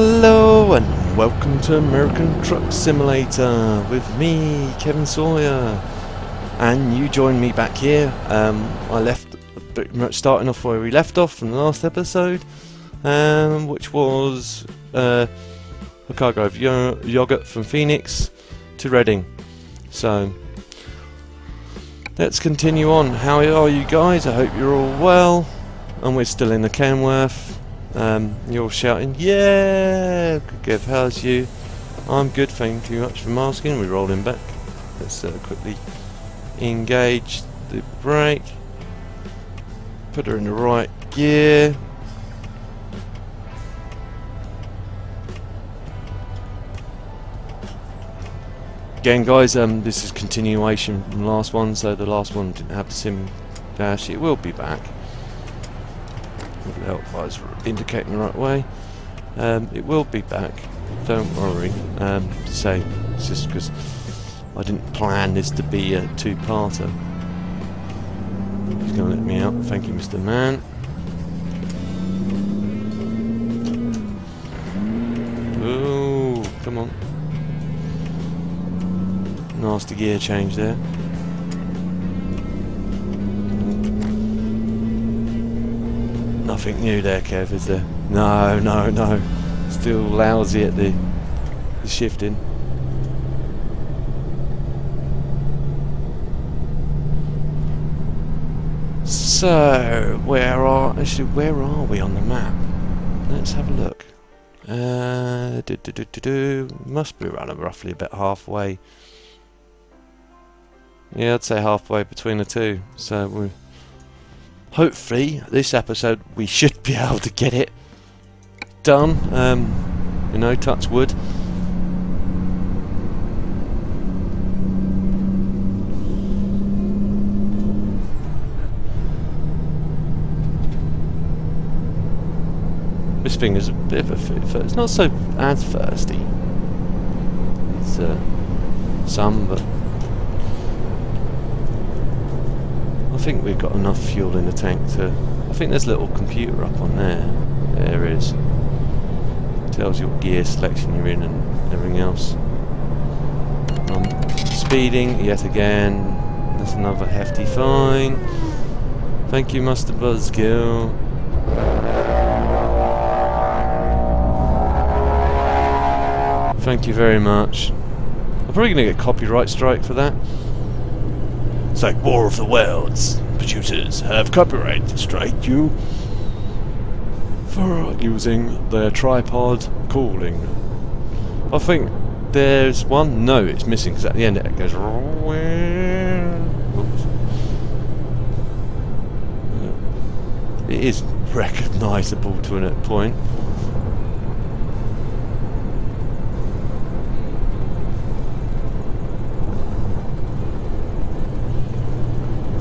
Hello and welcome to American Truck Simulator with me, Kevin Sawyer, and you join me back here. I left pretty much starting off where we left off from the last episode, which was a cargo of yogurt from Phoenix to Reading. So let's continue on. How are you guys? I hope you're all well, and we're still in the Kenworth. You're all shouting, yeah! Good, Kev, how's you? I'm good, thank you much for asking. We're rolling back. Let's quickly engage the brake. Put her in the right gear. Again, guys, this is continuation from the last one, so the last one didn't have the sim dash. It will be back. Help I was indicating the right way. It will be back, don't worry. Say it's just because I didn't plan this to be a two-parter. He's going to let me out. Thank you, Mr. Man. Oh, come on! Nasty gear change there. Nothing new there, Kev, is there? No, no, no. Still lousy at the shifting. So, where are we on the map? Let's have a look. Must be around roughly about halfway. Yeah, I'd say halfway between the two. So we're hopefully, this episode, we should be able to get it done. You know, touch wood. This thing is a bit of a fit. It's not so as thirsty. It's some, but I think we've got enough fuel in the tank to... I think there's a little computer up on there. There is. Tells you what gear selection you're in and everything else. I'm speeding yet again. That's another hefty fine. Thank you, Master Buzzkill. Thank you very much. I'm probably going to get a copyright strike for that. It's like War of the Worlds. Producers have copyright strike you for using their tripod calling. I think there's one. No, it's missing because at the end it goes. Oops. It is recognisable to a point.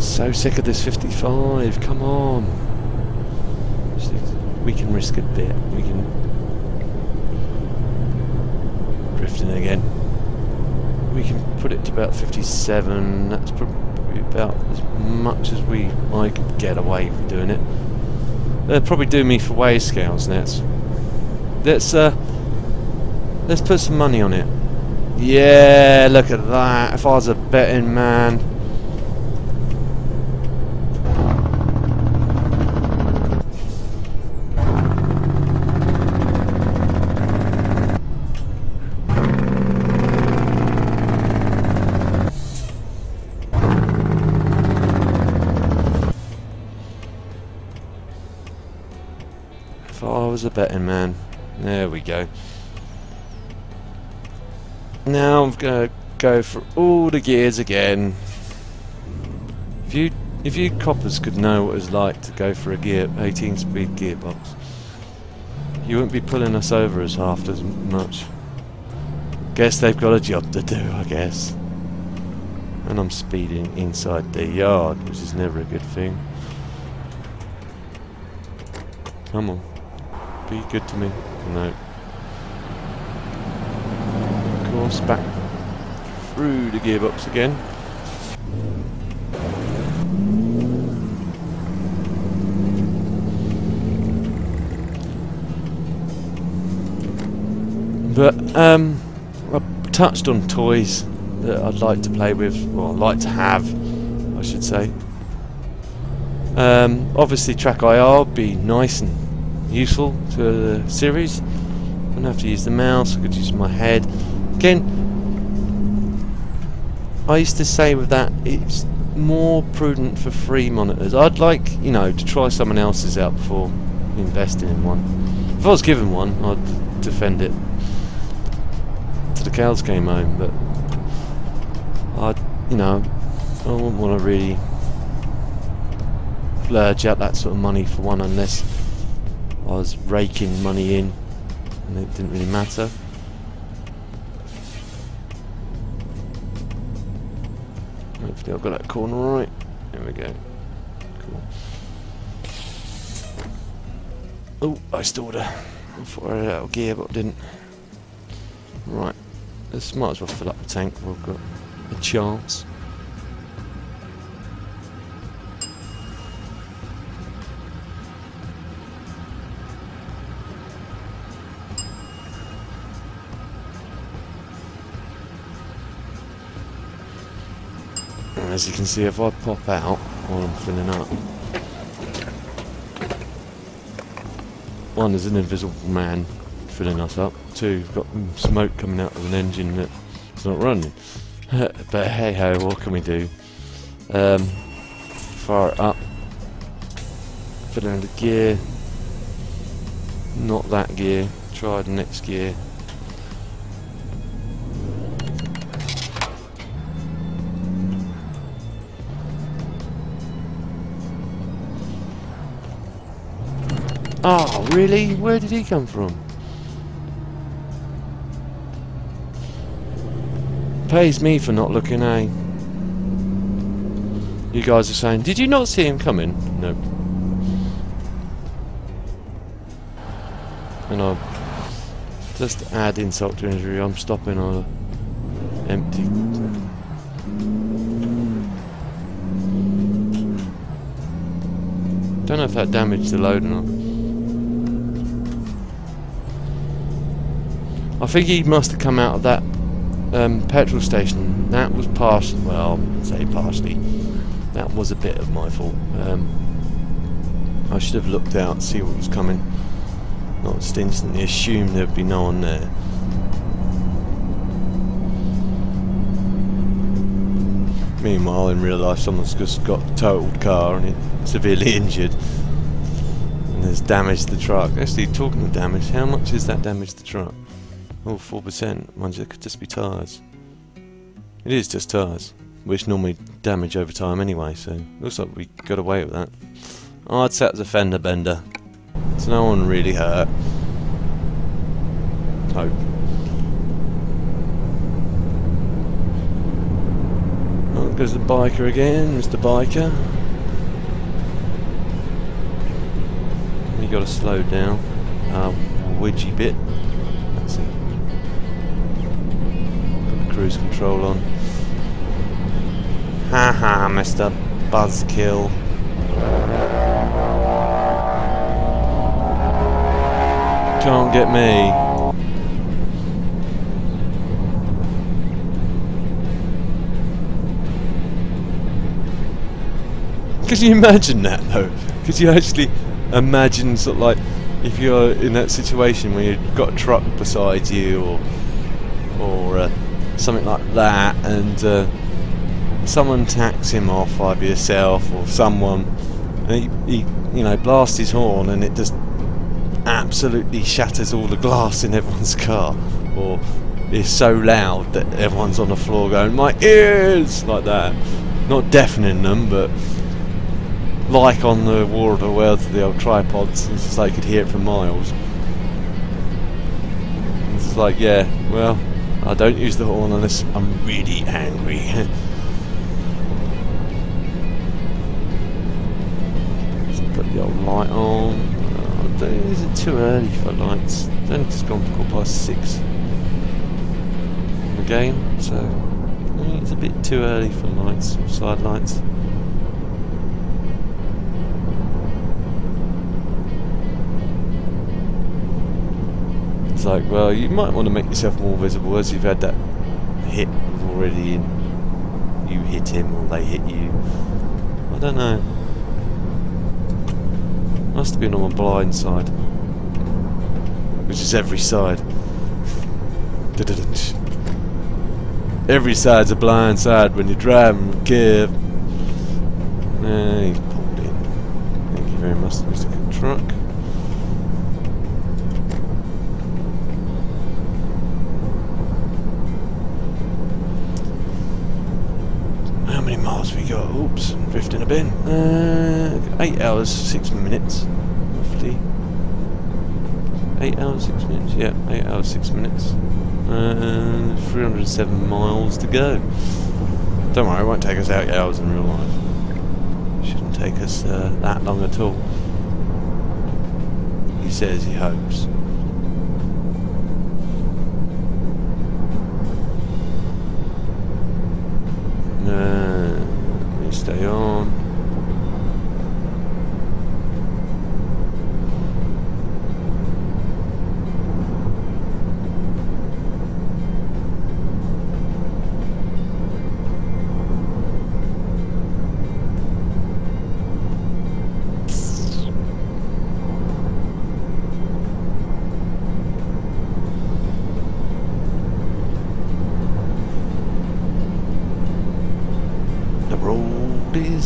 So sick of this 55, come on. We can risk a bit. We can... Drifting again. We can put it to about 57. That's probably about as much as I could get away with doing it. They'll probably do me for weigh scales next. Let's put some money on it. Yeah, look at that. If I was a betting man. If I was a betting man. There we go. Now I'm gonna go for all the gears again. If you coppers could know what it's like to go for a 18-speed gearbox, you wouldn't be pulling us over as half as much. Guess they've got a job to do, I guess. And I'm speeding inside the yard, which is never a good thing. Come on. Be good to me. No. Of course, back through the gearbox again. But I touched on toys that I'd like to play with, or I'd like to have, I should say. Obviously Track IR would be nice and useful to the series. I wouldn't have to use the mouse, I could use my head. Again, I used to say with that, it's more prudent for free monitors. I'd like, you know, to try someone else's out before investing in one. If I was given one, I'd defend it to the cows came home, but I wouldn't want to really splurge out that sort of money for one unless I was raking money in and it didn't really matter. Hopefully I've got that corner right. There we go. Cool. Oh, I stalled her. I thought I had it out of gear, but I didn't. Right. Let's might as well fill up the tank while I've got a chance. And as you can see, if I pop out while I'm filling up, one, there's an invisible man filling us up. Two, got smoke coming out of an engine that's not running. But hey ho, what can we do? Fire it up, fill in the gear, not that gear, try the next gear. Oh, really? Where did he come from? Pays me for not looking, eh? You guys are saying, did you not see him coming? No. And I'll just add insult to injury. I'm stopping on empty. Don't know if that damaged the load or not. I think he must have come out of that petrol station. That was partially, well, I'd say partially. That was a bit of my fault. I should have looked out and see what was coming. Not just instantly assume there'd be no one there. Meanwhile, in real life, someone's just got a totaled car and it's severely injured. And there's damaged the truck. Actually, talking of damage, how much is that damage the truck? Oh, 4%. Mind you, it could just be tyres. It is just tyres, which normally damage over time anyway, so looks like we got away with that. Oh, I'd say it was a fender bender. So no one really hurt. Hope. Oh, there's the biker again, Mr. Biker. You gotta slow down. Widgy bit. That's it. Put the cruise control on. Haha, Mr. Buzzkill. Can't get me. Could you imagine that though? Could you actually imagine sort of like if you're in that situation where you've got a truck beside you or something like that, and someone tacks him off, either yourself or someone, and he you know, blasts his horn and it just absolutely shatters all the glass in everyone's car, or is so loud that everyone's on the floor going, my ears, like that. Not deafening them, but like on the War of the Worlds, the old tripods, it's just like you could hear it for miles. It's just like, yeah, well, I don't use the horn unless I'm really angry. Let's put the old light on. Is it too early for lights? It's only just gone to 6:15 in the game, so I think it's a bit too early for lights, or side lights. It's like, well, you might want to make yourself more visible as you've had that hit already, and you hit him or they hit you. I don't know. Must have been on my blind side, which is every side. Every side's a blind side when you're driving with Kev. He's pulled in. Thank you very much, Mr. Truck. How many miles we got? Oops, drifting a bit. 8 hours, 6 minutes, roughly. 8 hours, 6 minutes? Yeah, 8 hours, 6 minutes. 307 miles to go. Don't worry, it won't take us 8 hours in real life. It shouldn't take us that long at all. He says he hopes. Let me stay on.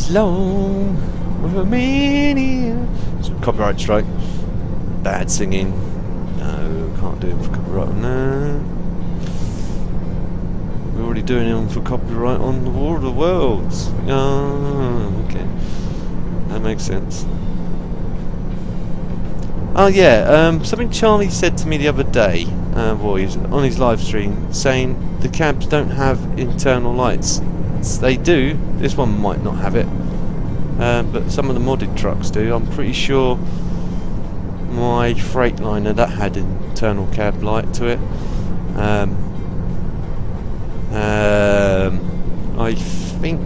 Long with many. Copyright strike. Bad singing. No, can't do it for copyright. No. We're already doing it for copyright on the War of the Worlds. Oh, okay. That makes sense. Oh yeah, something Charlie said to me the other day, boys, on his live stream, saying the cabs don't have internal lights. They do. This one might not have it, but some of the modded trucks do. I'm pretty sure my Freightliner that had internal cab light to it. I think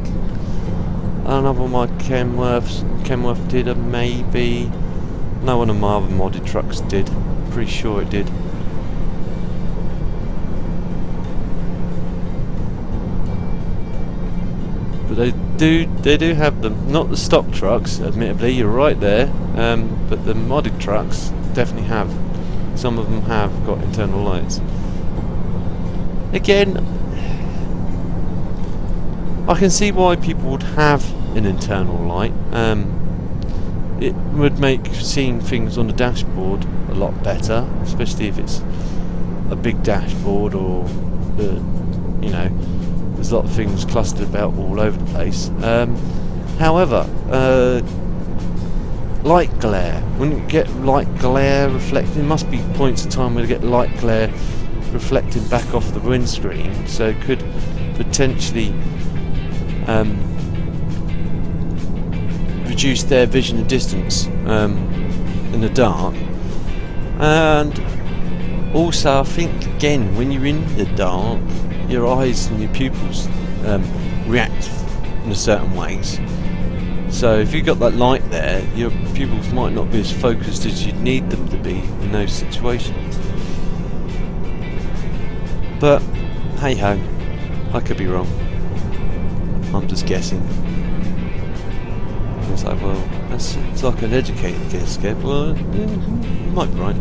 another one of my Kenworth did, and maybe no one of my other modded trucks did. Pretty sure it did. But they do have them. Not the stock trucks, admittedly, you're right there. But the modded trucks definitely have. Some of them have got internal lights. Again, I can see why people would have an internal light. It would make seeing things on the dashboard a lot better, especially if it's a big dashboard or you know, there's a lot of things clustered about all over the place. However, light glare. When you get light glare reflecting, must be points in time where you get light glare reflecting back off the windscreen, so it could potentially reduce their vision and distance in the dark. And also, I think again, when you're in the dark, your eyes and your pupils react in a certain ways. So if you've got that light there, your pupils might not be as focused as you'd need them to be in those situations. But hey ho, I could be wrong. I'm just guessing. It's like, well, it's like an educated guess, Kev. Well, yeah, you might be right.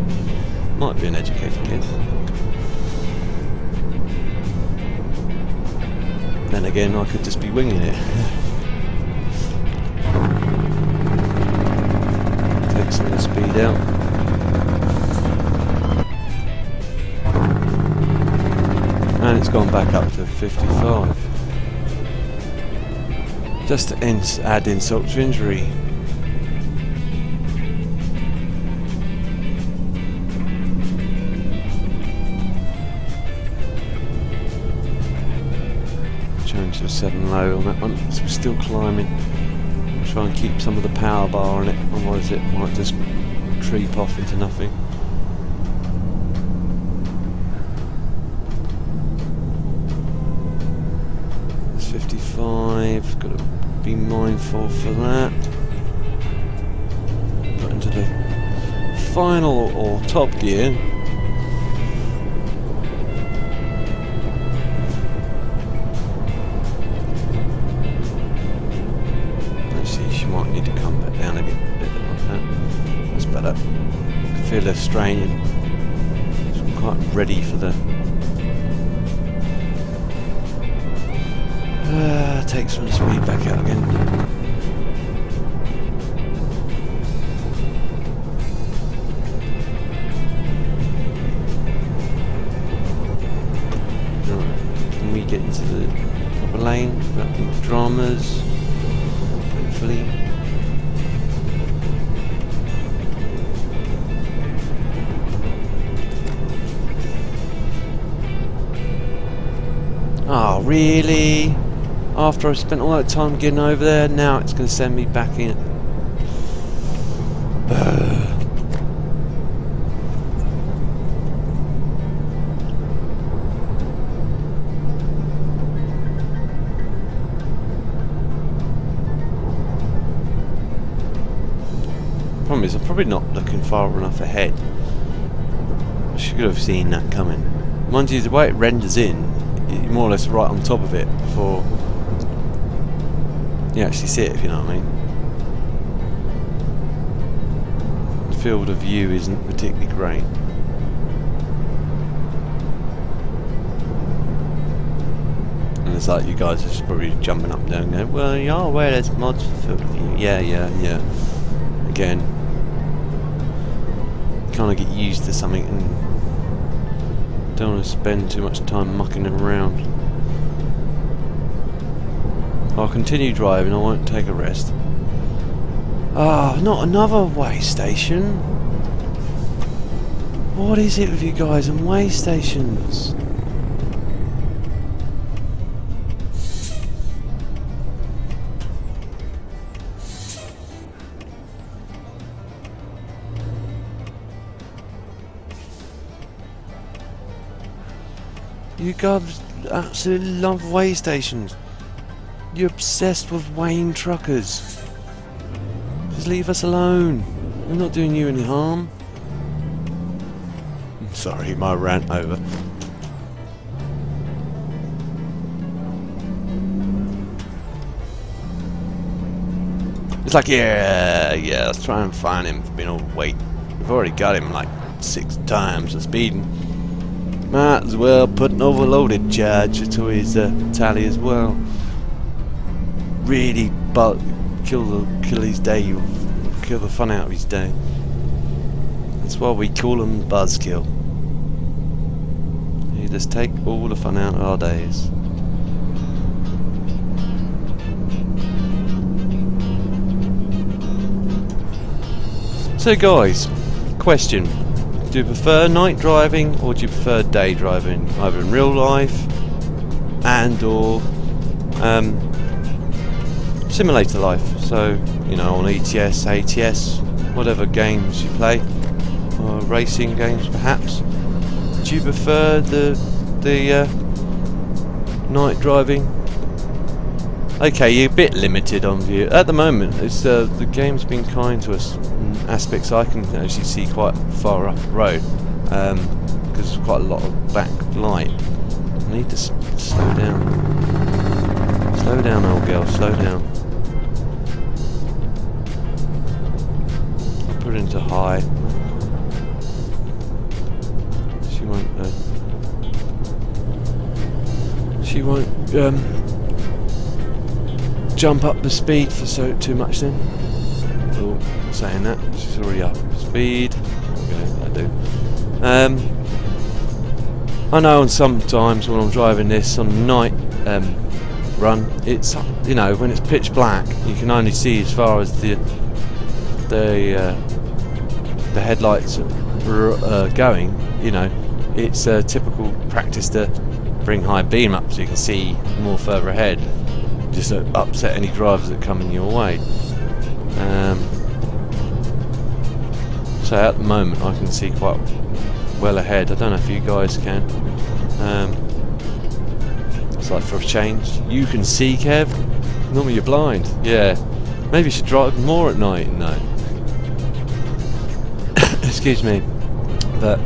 Might be an educated guess. Then again, I could just be winging it. Take some of the speed out. And it's gone back up to 55. Just to add insult to injury. Change to 7 low on that one, so we're still climbing. Try and keep some of the power bar on it, otherwise it might just creep off into nothing. It's 55, got to be mindful for that. Got into the final or top gear. nerve straining. So I'm quite ready for the take some speed back out again. Can we get into the proper lane without any dramas? Hopefully. Oh, really? After I spent all that time getting over there, now it's going to send me back in. Problem is, I'm probably not looking far enough ahead. I should have seen that coming. Mind you, the way it renders in, you're more or less right on top of it before you actually see it, if you know what I mean. The field of view isn't particularly great. And it's like you guys are just probably jumping up and down and going, well, you're aware there's mods for field of view. Yeah. Again, kind of get used to something and don't want to spend too much time mucking around. I'll continue driving, I won't take a rest. Ah, not another way station. What is it with you guys and way stations? You guys absolutely love way stations. You're obsessed with Wayne truckers. Just leave us alone. We're not doing you any harm. Sorry, my rant over. It's like, yeah, let's try and find him for being all weight. We've already got him like 6 times for speeding. Might as well put an overloaded charge to his tally as well. Really kill his day, kill the fun out of his day. That's why we call him Buzzkill. He just take all the fun out of our days. So guys, question. Do you prefer night driving or do you prefer day driving? Either in real life and or simulator life, so you know, on ETS, ATS, whatever games you play, or racing games perhaps. Do you prefer the night driving? Okay, you're a bit limited on view at the moment. It's the game's been kind to us in aspects I can actually see quite far up the road because there's quite a lot of backlight. I need to slow down. Slow down, old girl. Slow down. Put it into high. She won't jump up the speed for too much then. Oh, saying that, she's already up speed. Okay, I do. I know on sometimes when I'm driving this on night run, it's, you know, when it's pitch black, you can only see as far as the headlights are going. You know, it's a typical practice to bring high beam up so you can see more further ahead, just to upset any drivers that come in your way. So at the moment I can see quite well ahead. I don't know if you guys can. It's like for a change. You can see, Kev? Normally you're blind. Yeah. Maybe you should drive more at night. No. Excuse me. But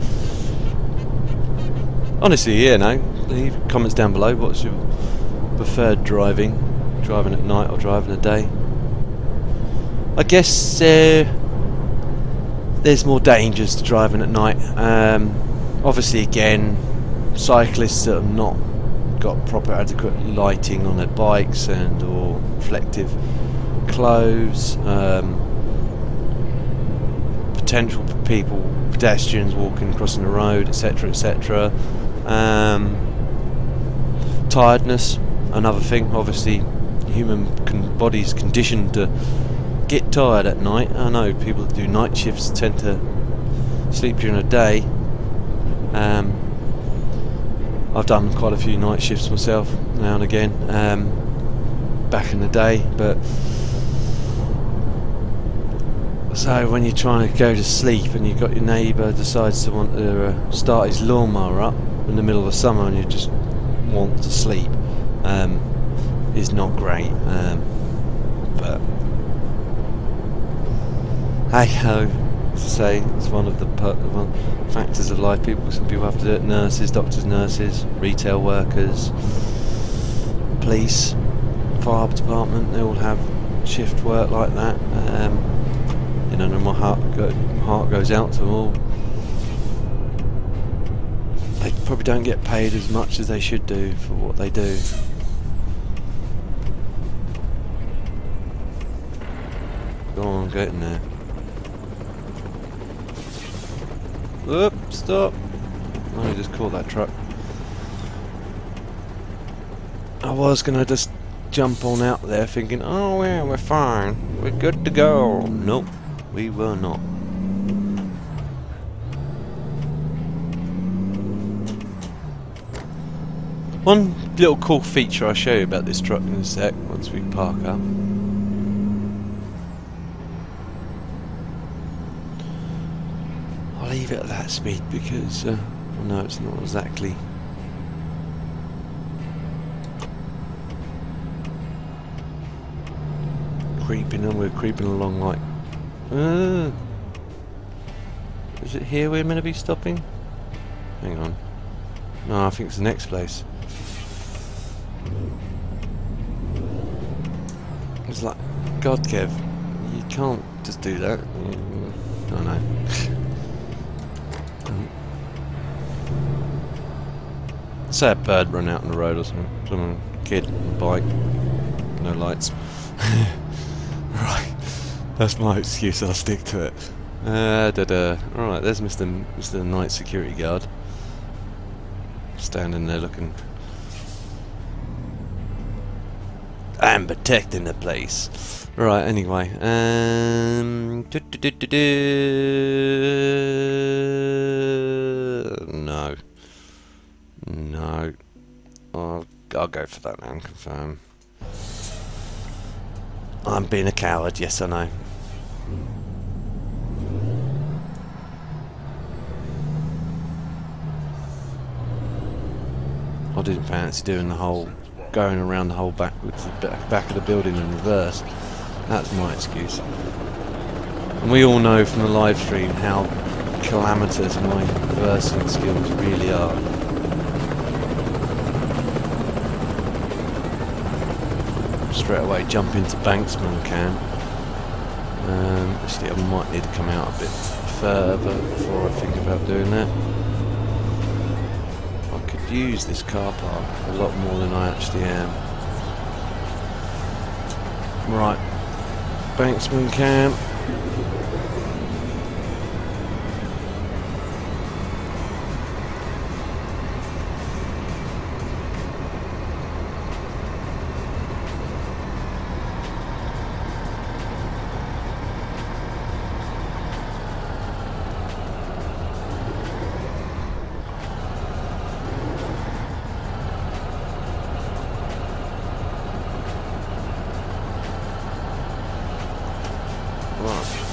honestly, yeah, no. Leave comments down below. What's your preferred driving? Driving at night or driving at day? I guess there's more dangers to driving at night. Obviously, again, cyclists that have not got proper adequate lighting on their bikes and or reflective clothes, potential people, pedestrians walking, crossing the road, etc, etc. Tiredness, another thing. Obviously, human body's conditioned to get tired at night. I know people that do night shifts tend to sleep during the day. I've done quite a few night shifts myself now and again, back in the day, but so when you're trying to go to sleep and you've got your neighbour decides to want to start his lawnmower up in the middle of the summer and you just want to sleep, is not great, but hey ho. To say it's one of the factors of life. Some people have to do it. Nurses, doctors, nurses, retail workers, police, fire department, they all have shift work like that. You know, my heart goes out to them all. They probably don't get paid as much as they should do for what they do. Go on, get in there. Oop, stop. Oh, I just caught that truck. I was gonna just jump on out there thinking, oh yeah, we're fine, we're good to go. Nope, we were not. One little cool feature I'll show you about this truck in a sec, once we park up. Leave it at that speed because I know it's not exactly creeping, and we're creeping along like is it here we're meant to be stopping? Hang on. No, I think it's the next place. It's like, God, Kev, you can't just do that. I know. Say a bird run out on the road or something. Some kid on a bike, no lights. Right, that's my excuse. I'll stick to it. Alright, there's Mr. Night Security Guard, standing there looking and protecting the place. Right. Anyway, no. No, I'll go for that now and confirm. I'm being a coward, yes I know. I didn't fancy doing the whole, going around the whole back of the building in reverse. That's my excuse. And we all know from the live stream how calamitous my reversing skills really are. Straight away jump into Banksman Cam. Actually, I might need to come out a bit further before I think about doing that. I could use this car park a lot more than I actually am. Right, Banksman Cam.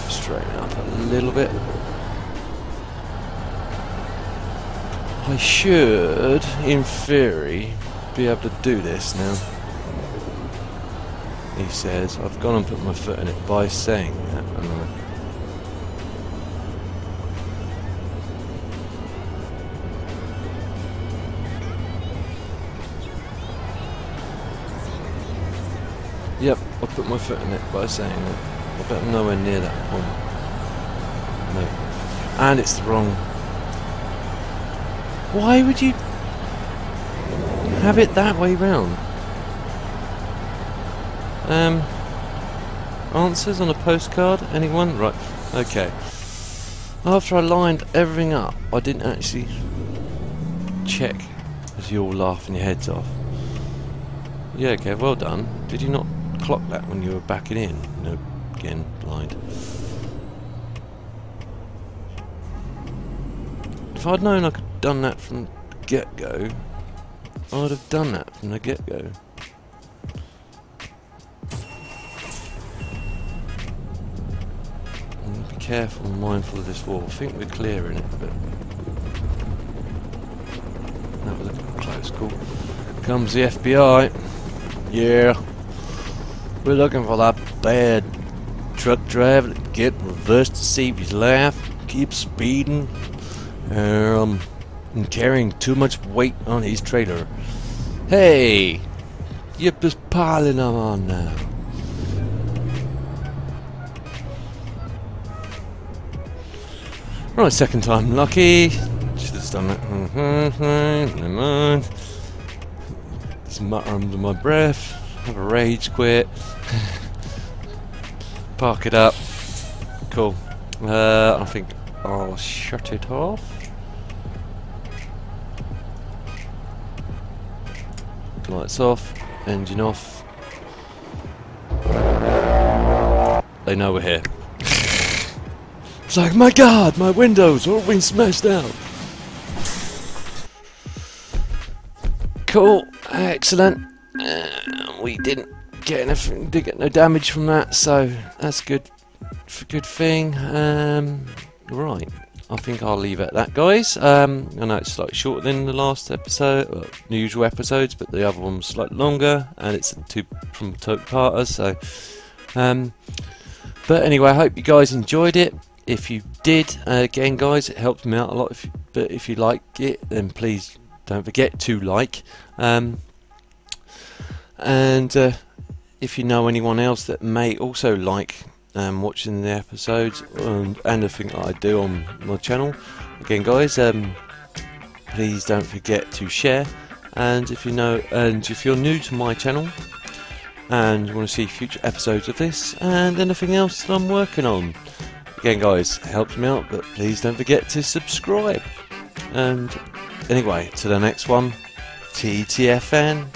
Straighten up a little bit. I should, in theory, be able to do this now. He says, I've gone and put my foot in it by saying that. Yep, I put my foot in it by saying that. But I'm nowhere near that point. No. And it's the wrong... Why would you have it that way round? Answers on a postcard? Anyone? Right. Okay. After I lined everything up, I didn't actually check, as you're all laughing your heads off. Yeah, okay, well done. Did you not clock that when you were backing in? No, again, blind. If I'd known I could have done that from the get-go, I'd have done that from the get-go. Be careful and mindful of this wall. I think we're clearing it, but that was a close call. Comes the FBI. Yeah, we're looking for that bad truck driver that get reversed to save his life, keeps speeding, and carrying too much weight on his trailer. Hey, you're just piling them on now. Right, second time lucky. Should have done that. Never mind. Just mutter under my breath. Have a rage quit. Park it up. Cool. I think I'll shut it off. Lights off. Engine off. They know we're here. It's like, my God, my windows all been smashed out. Cool, excellent. We didn't get anything, didn't get no damage from that, so that's good. Good thing. Right, I think I'll leave it at that, guys. I know it's slightly shorter than the last episode, well, the usual episodes, but the other one was slightly longer, and it's from two-parters. So, but anyway, I hope you guys enjoyed it. If you did, again guys, it helped me out a lot. But if you like it, then please don't forget to like. And if you know anyone else that may also like watching the episodes and everything that I do on my channel, again guys, please don't forget to share. And if you're new to my channel and you want to see future episodes of this and anything else that I'm working on, again guys, it helps me out, but please don't forget to subscribe. And anyway, to the next one, TTFN.